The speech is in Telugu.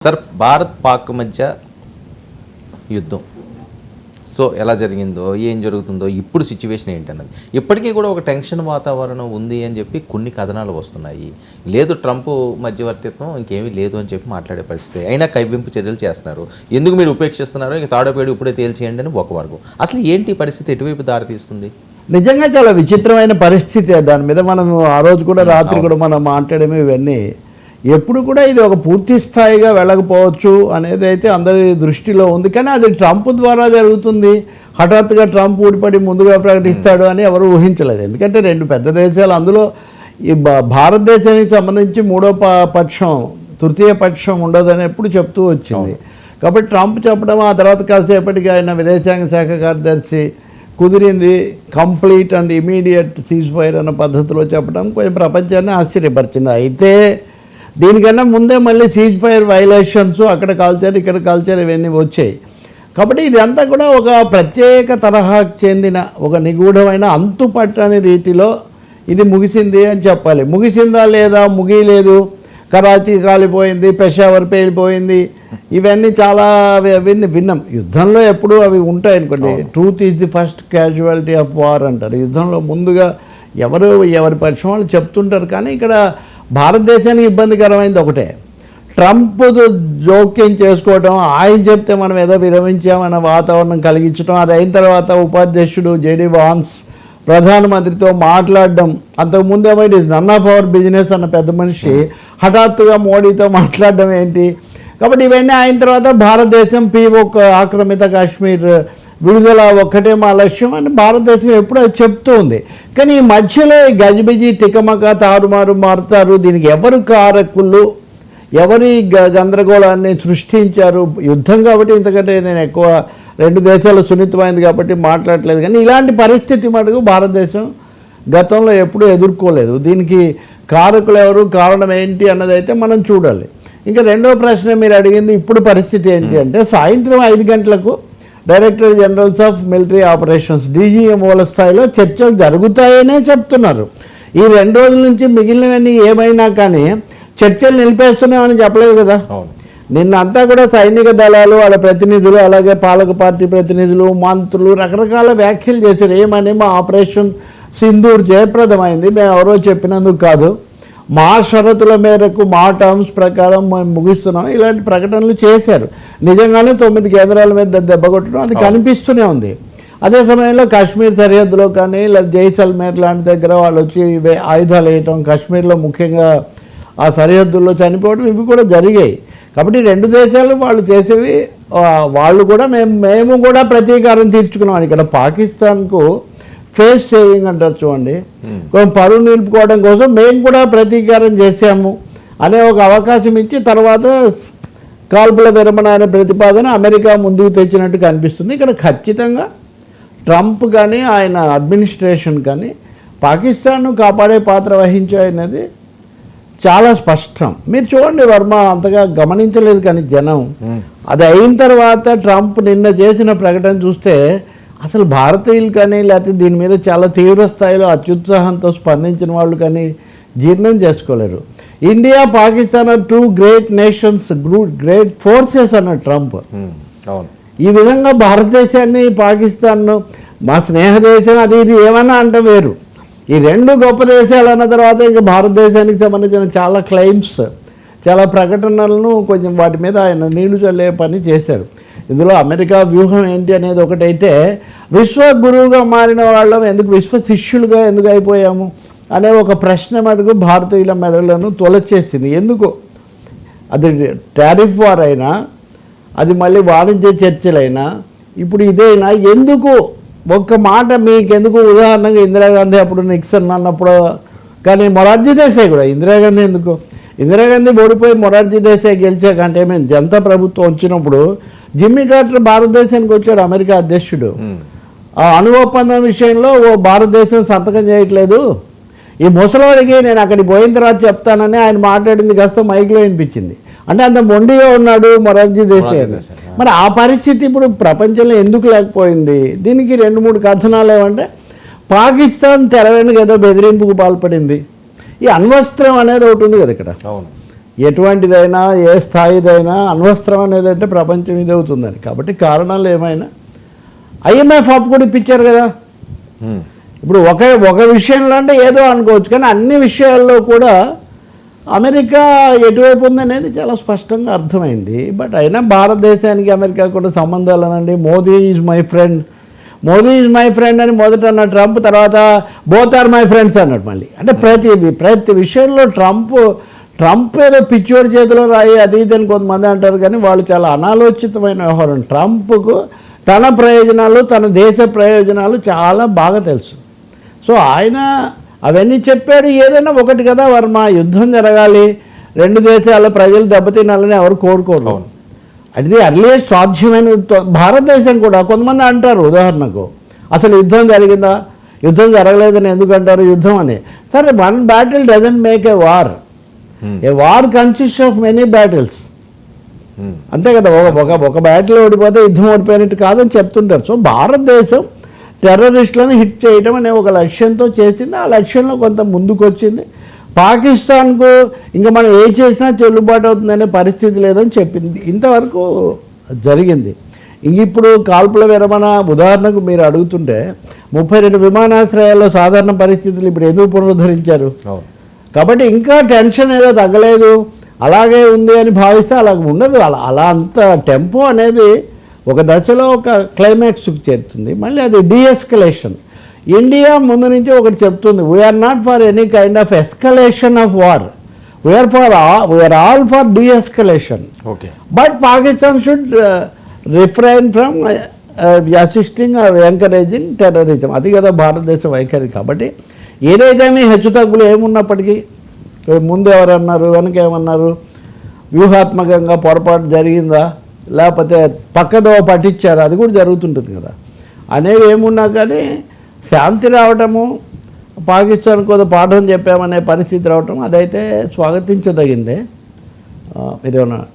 సార్ భారత్ పాక్ మధ్య యుద్ధం సో ఎలా జరిగిందో ఏం జరుగుతుందో ఇప్పుడు సిచ్యువేషన్ ఏంటన్నది ఇప్పటికీ కూడా ఒక టెన్షన్ వాతావరణం ఉంది అని చెప్పి కొన్ని కథనాలు వస్తున్నాయి. లేదు ట్రంప్ మధ్యవర్తిత్వం ఇంకేమీ లేదు అని చెప్పి మాట్లాడే పరిస్థితి అయినా కవ్వింపు చర్యలు చేస్తున్నారు. ఎందుకు మీరు ఉపేక్షిస్తున్నారు, ఇంక తాడోపేడు ఇప్పుడే తేల్చేయండి అని ఒక వర్గం. అసలు ఏంటి పరిస్థితి, ఎటువైపు దారితీస్తుంది? నిజంగా చాలా విచిత్రమైన పరిస్థితి. దాని మీద మనం ఆ రోజు కూడా రాత్రి కూడా మనం మాట్లాడమే ఇవన్నీ ఎప్పుడు కూడా ఇది ఒక పూర్తి స్థాయిగా వెళ్ళకపోవచ్చు అనేది అయితే అందరి దృష్టిలో ఉంది. కానీ అది ట్రంప్ ద్వారా జరుగుతుంది, హఠాత్తుగా ట్రంప్ ఊడిపడి ముందుగా ప్రకటిస్తాడు అని ఎవరు ఊహించలేదు. ఎందుకంటే రెండు పెద్ద దేశాలు, అందులో ఈ భారతదేశానికి సంబంధించి మూడో పక్షం తృతీయ పక్షం ఉండదని ఎప్పుడు చెప్తూ వచ్చింది. కాబట్టి ట్రంప్ చెప్పడం, ఆ తర్వాత కాసేపటికి ఆయన విదేశాంగ శాఖ కార్యదర్శి కుదిరింది complete and immediate cease fire అన్న పద్ధతిలో చెప్పడం కొంచెం ప్రపంచాన్ని ఆశ్చర్యపరిచింది. అయితే దీనికన్నా ముందే మళ్ళీ సీజ్ ఫైర్ వైలేషన్స్, అక్కడ కాల్చారు ఇక్కడ కాల్చారు, ఇవన్నీ వచ్చాయి. కాబట్టి ఇదంతా కూడా ఒక ప్రత్యేక తరహాకు చెందిన ఒక నిగూఢమైన అంతుపట్టని రీతిలో ఇది ముగిసింది అని చెప్పాలి. ముగిసిందా లేదా, ముగియలేదు, కరాచీ కాలిపోయింది, పెషావర్ పేలిపోయింది, ఇవన్నీ చాలా విన్నాం. యుద్ధంలో ఎప్పుడు అవి ఉంటాయి అనుకోండి. Truth is the first casualty of war అంటారు. యుద్ధంలో ముందుగా ఎవరి పక్షం వాళ్ళు చెప్తుంటారు. కానీ ఇక్కడ భారతదేశానికి ఇబ్బందికరమైంది ఒకటే, ట్రంప్ జోక్యం చేసుకోవడం, ఆయన చెప్తే మనం ఏదో విరమించామన్న వాతావరణం కలిగించడం. అది అయిన తర్వాత ఉపాధ్యక్షుడు జేడీ వాన్స్ ప్రధానమంత్రితో మాట్లాడడం, అంతకుముందు ఏమో it is none of our business అన్న పెద్ద మనిషి హఠాత్తుగా మోడీతో మాట్లాడడం ఏంటి. కాబట్టి ఇవన్నీ అయిన తర్వాత భారతదేశం POK ఆక్రమిత కాశ్మీర్ విడుదల ఒక్కటే మా లక్ష్యం అని భారతదేశం ఎప్పుడూ చెప్తూ ఉంది. కానీ ఈ మధ్యలో గజిబిజి తికమక తారుమారు మారుతారు. దీనికి ఎవరు కారకులు, ఎవరి గందరగోళాన్ని సృష్టించారు? యుద్ధం కాబట్టి ఇంతకంటే నేను ఎక్కువ రెండు దేశాలు సున్నితమైంది కాబట్టి మాట్లాడలేదు. కానీ ఇలాంటి పరిస్థితి మటుకు భారతదేశం గతంలో ఎప్పుడూ ఎదుర్కోలేదు. దీనికి కారకులు ఎవరు, కారణం ఏంటి అన్నదైతే మనం చూడాలి. ఇంకా రెండో ప్రశ్న మీరు అడిగింది, ఇప్పుడు పరిస్థితి ఏంటి అంటే, సాయంత్రం 5 గంటలకు director generals of military operations DGMOల స్థాయిలో చర్చలు జరుగుతాయనే చెప్తున్నారు. ఈ 2 రోజుల నుంచి మిగిలినవన్నీ ఏమైనా కానీ చర్చలు నిలిపేస్తున్నామని చెప్పలేదు కదా. నిన్నంతా కూడా సైనిక దళాలు వాళ్ళ ప్రతినిధులు, అలాగే పాలక పార్టీ ప్రతినిధులు, మంత్రులు రకరకాల వ్యాఖ్యలు చేశారు. ఏమని, మా ఆపరేషన్ సింధూర్ జయప్రదమైంది, మేము ఎవరో చెప్పినందుకు కాదు, మా షరతుల మేరకు మా టర్మ్స్ ప్రకారం మేము ముగిస్తున్నాం, ఇలాంటి ప్రకటనలు చేశారు. నిజంగానే 9 కేంద్రాల మీద దెబ్బ కొట్టడం అది కనిపిస్తూనే ఉంది. అదే సమయంలో కాశ్మీర్ సరిహద్దులో కానీ లేదా జైసల్మేర్ లాంటి దగ్గర వాళ్ళు వచ్చి ఆయుధాలు వేయటం, కాశ్మీర్లో ముఖ్యంగా ఆ సరిహద్దుల్లో చనిపోవడం, ఇవి కూడా జరిగాయి. కాబట్టి రెండు దేశాలు వాళ్ళు చేసేవి, వాళ్ళు కూడా మేము కూడా ప్రతీకారం తీర్చుకున్నాం. ఇక్కడ పాకిస్తాన్కు ఫేస్ సేవింగ్ అంటారు చూడండి, పరువు నిలుపుకోవడం కోసం మేము కూడా ప్రతీకారం చేశాము అనే ఒక అవకాశం ఇచ్చి తర్వాత కాల్పుల విరమణ అనే ప్రతిపాదన అమెరికా ముందుకు తెచ్చినట్టు కనిపిస్తుంది. ఇక్కడ ఖచ్చితంగా ట్రంప్ కానీ ఆయన అడ్మినిస్ట్రేషన్ కానీ పాకిస్తాన్ను కాపాడే పాత్ర వహించాయన్నది చాలా స్పష్టం. మీరు చూడండి వర్మ, అంతగా గమనించలేదు కానీ జనం, అది అయిన తర్వాత ట్రంప్ నిన్న చేసిన ప్రకటన చూస్తే అసలు భారతీయులు కానీ లేకపోతే దీని మీద చాలా తీవ్ర స్థాయిలో అత్యుత్సాహంతో స్పందించిన వాళ్ళు కానీ జీర్ణం చేసుకోలేరు. India Pakistan are 2 great nations, great forces అన్న ట్రంప్. ఈ విధంగా భారతదేశాన్ని పాకిస్తాన్ను మా స్నేహ దేశం అది ఇది ఏమన్నా అంటే వేరు. ఈ 2 గొప్ప దేశాలు అన్న తర్వాత ఇంకా భారతదేశానికి సంబంధించిన చాలా క్లెయిమ్స్, చాలా ప్రకటనలను కొంచెం వాటి మీద ఆయన నీళ్లు చల్లే పని చేశారు. ఇందులో అమెరికా వ్యూహం ఏంటి అనేది ఒకటైతే, విశ్వ గురువుగా మారిన వాళ్ళం ఎందుకు విశ్వ శిష్యులుగా ఎందుకు అయిపోయాము అనే ఒక ప్రశ్న మటుకు భారతీయుల మెదడులను తొలచేసింది. ఎందుకు అది టారిఫ్ వార్ అయినా, అది మళ్ళీ వాణిజ్య చర్చలైనా, ఇప్పుడు ఇదైనా ఎందుకు ఒక్క మాట మీకెందుకు, ఉదాహరణగా ఇందిరాగాంధీ అప్పుడు నిక్సన్ అన్నప్పుడు, కానీ మొరార్జీ దేశాయ్ కూడా, ఇందిరాగాంధీ ఎందుకు, ఇందిరాగాంధీ ఓడిపోయి మొరార్జీ దేశాయ్ గెలిచాక అంటే మేము జనతా ప్రభుత్వం వచ్చినప్పుడు జిమ్మీ కార్టర్ భారతదేశానికి వచ్చాడు, అమెరికా అధ్యక్షుడు. ఆ అణు ఒప్పందం విషయంలో భారతదేశం సంతకం చేయట్లేదు, ఈ ముసలివాడికి నేను అక్కడికి పోయిన తర్వాత చెప్తానని ఆయన మాట్లాడింది కాస్త మైక్లో వినిపించింది. అంటే అంత మొండిగా ఉన్నాడు మొరార్జీ దేశాయ్. మరి ఆ పరిస్థితి ఇప్పుడు ప్రపంచంలో ఎందుకు లేకపోయింది? దీనికి 2-3 కథనాలు ఏమంటే, పాకిస్తాన్ తెర వెనుక ఏదో బెదిరింపుకు పాల్పడింది. ఈ అణ్వస్త్రం అనేది ఒకటి ఉంది కదా ఇక్కడ, ఎటువంటిదైనా ఏ స్థాయిదైనా అణ్వస్త్రం అనేది అంటే ప్రపంచం ఇది అవుతుందని. కాబట్టి కారణాలు ఏమైనా IMF అప్పు కూడా ఇప్పించారు కదా. ఇప్పుడు ఒక విషయంలో అంటే ఏదో అనుకోవచ్చు, కానీ అన్ని విషయాల్లో కూడా అమెరికా ఎటువైపు ఉందనేది చాలా స్పష్టంగా అర్థమైంది. బట్ అయినా భారతదేశానికి అమెరికా కూడా సంబంధాలు అనండి. మోదీ ఈజ్ మై ఫ్రెండ్ అని మొదట అన్న ట్రంప్, తర్వాత బోత్ ఆర్ మై ఫ్రెండ్స్ అన్నాడు మళ్ళీ. అంటే ప్రతి విషయంలో ట్రంప్ ఏదో పిచ్చోడి చేతిలో రాయి అది ఇది అని కొంతమంది అంటారు, కానీ వాళ్ళు చాలా అనాలోచితమైన వ్యవహారం. ట్రంప్కు తన ప్రయోజనాలు, తన దేశ ప్రయోజనాలు చాలా బాగా తెలుసు. సో ఆయన అవన్నీ చెప్పాడు. ఏదైనా ఒకటి కదా వర్మ, యుద్ధం జరగాలి, రెండు దేశాల ప్రజలు దెబ్బతినాలని ఎవరు కోరుకోరు. అది అర్లియస్ట్ సాధ్యమైన. భారతదేశం కూడా కొంతమంది అంటారు, ఉదాహరణకు అసలు యుద్ధం జరిగిందా, యుద్ధం జరగలేదని ఎందుకు అంటారు, యుద్ధం అని. సరే, one battle doesn't make a war. A war consist of many battles, అంతే కదా. ఒక బ్యాటిల్ ఓడిపోతే యుద్ధం ఓడిపోయినట్టు కాదని చెప్తుంటారు. సో భారతదేశం టెర్రరిస్టులను హిట్ చేయడం అనే ఒక లక్ష్యంతో చేసింది. ఆ లక్ష్యంలో కొంత ముందుకు వచ్చింది. పాకిస్తాన్కు ఇంకా మనం ఏం చేసినా చెల్లుబాటు అవుతుందనే పరిస్థితి లేదని చెప్పింది. ఇంతవరకు జరిగింది. ఇంక ఇప్పుడు కాల్పుల విరమణ ఉదాహరణకు మీరు అడుగుతుంటే 32 విమానాశ్రయాల్లో సాధారణ పరిస్థితులు ఇప్పుడు ఎందుకు పునరుద్ధరించారు? కాబట్టి ఇంకా టెన్షన్ ఏదో తగ్గలేదు, అలాగే ఉంది అని భావిస్తే అలా ఉండదు. అలా అంత టెంపో అనేది ఒక దశలో ఒక క్లైమాక్స్కి చేరుతుంది. మళ్ళీ అది డీఎస్కలేషన్. ఇండియా ముందు నుంచి ఒకటి చెప్తుంది, we're not for any kind of escalation of war, we're all for deescalation. But Pakistan should refrain from assisting or encouraging terrorism. అది కదా భారతదేశ వైఖరి. కాబట్టి ఏదైతే మీ హెచ్చుతగ్గులు ఏమున్నప్పటికీ, ముందు ఎవరన్నారు, వెనక ఏమన్నారు, వ్యూహాత్మకంగా పొరపాటు జరిగిందా, లేకపోతే పక్కదో పట్టించారా, అది కూడా జరుగుతుంటుంది కదా. అనేవి ఏమున్నా కానీ శాంతి రావటము, పాకిస్తాన్ కొంత పాఠం చెప్పామనే పరిస్థితి రావటం, అదైతే స్వాగతించదగిందే. మీరేమన్నా